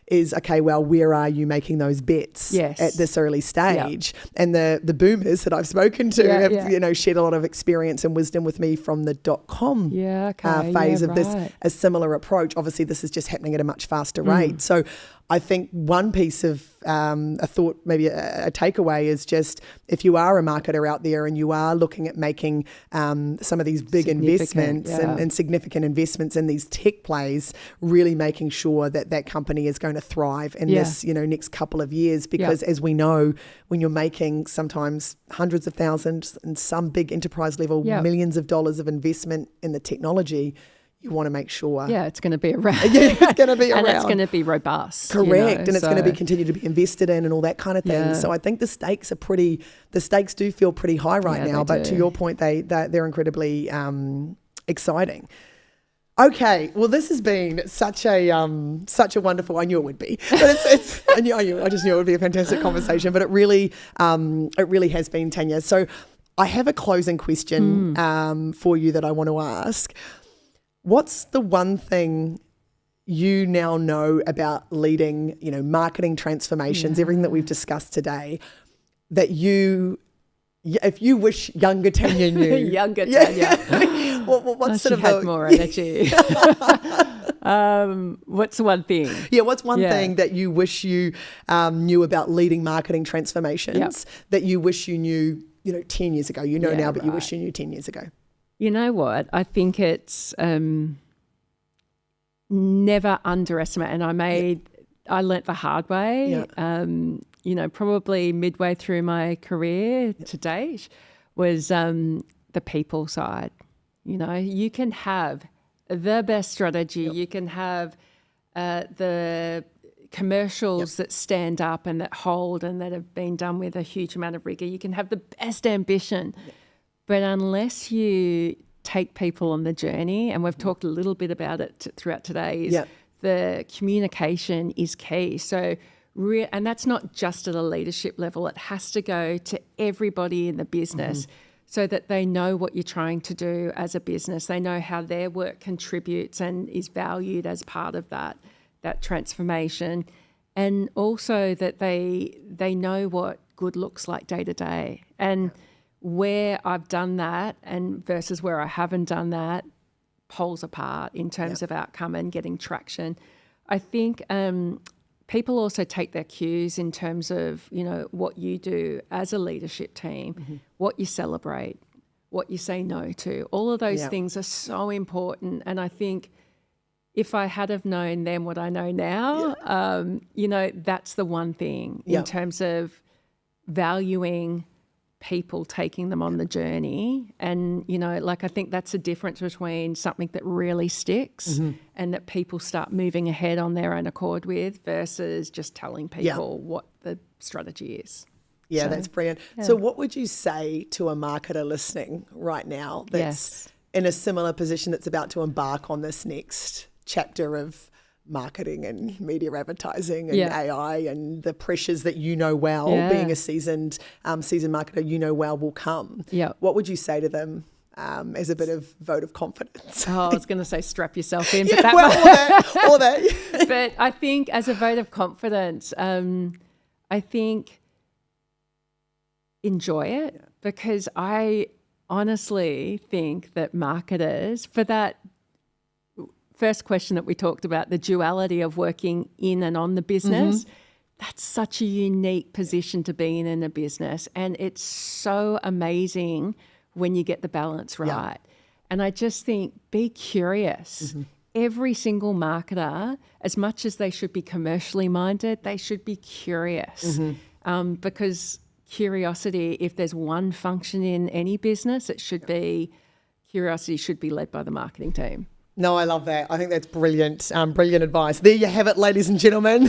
[SPEAKER 1] Is, okay, well, where are you making those bets at this early stage? And the boomers that I've spoken to have, you know, shared a lot of experience and wisdom with me from the .com phase of this, a similar approach. Obviously, this is just happening at a much faster rate. So I think one piece of a thought, maybe a takeaway is just if you are a marketer out there and you are looking at making some of these big investments and significant investments in these tech plays, really making sure that that company is going to thrive in this, you know, next couple of years. Because as we know, when you're making sometimes hundreds of thousands and some big enterprise level millions of dollars of investment in the technology, you want to make sure.
[SPEAKER 2] It's going to be around.
[SPEAKER 1] It's going to be around.
[SPEAKER 2] And it's going to be robust.
[SPEAKER 1] Correct. You know, and it's going to be continue to be invested in and all that kind of thing. So I think the stakes do feel pretty high right now. But to your point, they're incredibly exciting. Okay, well, this has been such a wonderful. I knew it would be, but I just knew it would be a fantastic conversation. But it really has been, Tanya. So I have a closing question for you that I want to ask. What's the one thing you now know about leading, you know, marketing transformations, everything that we've discussed today, that if you wish younger Tanya knew?
[SPEAKER 2] Younger Tanya.
[SPEAKER 1] What's sort of
[SPEAKER 2] had more energy. What's one thing?
[SPEAKER 1] What's one thing that you wish you knew about leading marketing transformations that you wish you knew, you know, 10 years ago? You know now, but you wish you knew 10 years ago.
[SPEAKER 2] You know what? I think it's never underestimate. And I learnt the hard way. You know, probably midway through my career to date was the people side. You know, you can have the best strategy. You can have the commercials that stand up and that hold and that have been done with a huge amount of rigor. You can have the best ambition. But unless you take people on the journey, and we've talked a little bit about it throughout today, is the communication is key. So, and that's not just at a leadership level. It has to go to everybody in the business so that they know what you're trying to do as a business. They know how their work contributes and is valued as part of that transformation. And also that they know what good looks like day to day. And where I've done that and versus where I haven't done that, poles apart in terms of outcome and getting traction. I think people also take their cues in terms of, you know, what you do as a leadership team, what you celebrate, what you say no to. All of those things are so important. And I think if I had have known then what I know now, you know, that's the one thing in terms of valuing people, taking them on the journey. And, you know, like I think that's the difference between something that really sticks and that people start moving ahead on their own accord with versus just telling people what the strategy is.
[SPEAKER 1] Yeah, so, that's brilliant. So what would you say to a marketer listening right now that's in a similar position that's about to embark on this next chapter of marketing and media advertising and AI and the pressures that you know well, being a seasoned marketer, you know well will come. What would you say to them as a bit of vote of confidence?
[SPEAKER 2] Oh, I was going to say strap yourself in,
[SPEAKER 1] or that.
[SPEAKER 2] But I think as a vote of confidence, I think enjoy it because I honestly think that marketers, for first question that we talked about, the duality of working in and on the business, that's such a unique position to be in a business. And it's so amazing when you get the balance right.
[SPEAKER 1] Yeah.
[SPEAKER 2] And I just think, be curious. Every single marketer, as much as they should be commercially minded, they should be curious. Because curiosity, if there's one function in any business, it should be, curiosity should be led by the marketing team.
[SPEAKER 1] No, I love that. I think that's brilliant. Brilliant advice. There you have it, ladies and gentlemen.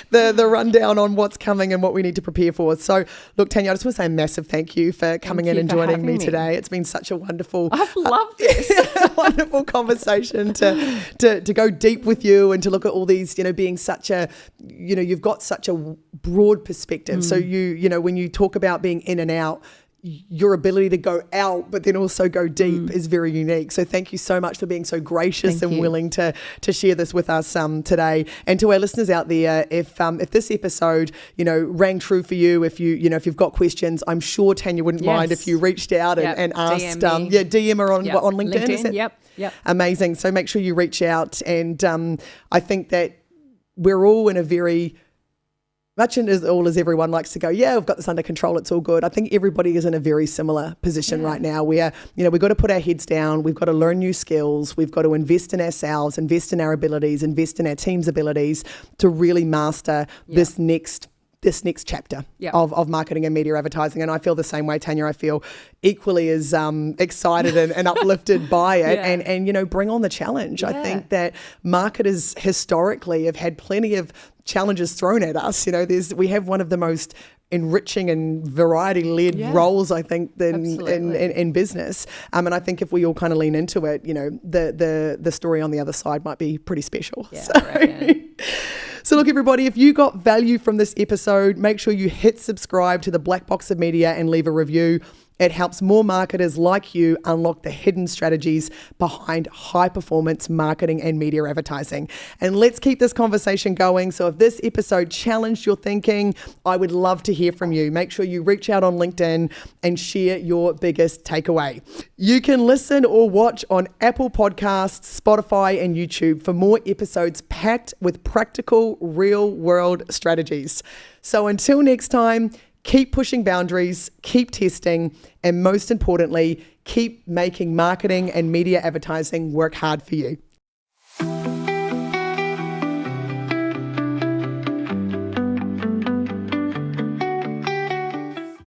[SPEAKER 1] the rundown on what's coming and what we need to prepare for. So, look, Tanya, I just want to say a massive thank you for coming in and joining me today. It's been such a wonderful,
[SPEAKER 2] I've loved this.
[SPEAKER 1] wonderful conversation to go deep with you and to look at all these, being such a, you've got such a broad perspective. So when you talk about being in and out, your ability to go out but then also go deep is very unique. So thank you so much for being so gracious and willing to share this with us today. And to our listeners out there, if this episode rang true for you, if you've got questions, I'm sure Tanya wouldn't mind if you reached out and asked DM her on LinkedIn. Is it?
[SPEAKER 2] Yep.
[SPEAKER 1] Amazing. So make sure you reach out. And I think that we're all in a very much as everyone likes to go, we've got this under control, it's all good. I think everybody is in a very similar position right now where, we've got to put our heads down, we've got to learn new skills, we've got to invest in ourselves, invest in our abilities, invest in our team's abilities to really master this next chapter of marketing and media advertising. And I feel the same way, Tanya. I feel equally as excited and uplifted by it and bring on the challenge. I think that marketers historically have had plenty of challenges thrown at us. We have one of the most enriching and variety-led roles, I think, in business. And I think if we all kind of lean into it, the story on the other side might be pretty special. So look, everybody, if you got value from this episode, make sure you hit subscribe to the Black Box of Media and leave a review. It helps more marketers like you unlock the hidden strategies behind high-performance marketing and media advertising. And let's keep this conversation going. So if this episode challenged your thinking, I would love to hear from you. Make sure you reach out on LinkedIn and share your biggest takeaway. You can listen or watch on Apple Podcasts, Spotify, and YouTube for more episodes packed with practical, real-world strategies. So until next time, keep pushing boundaries, keep testing, and most importantly, keep making marketing and media advertising work hard for you.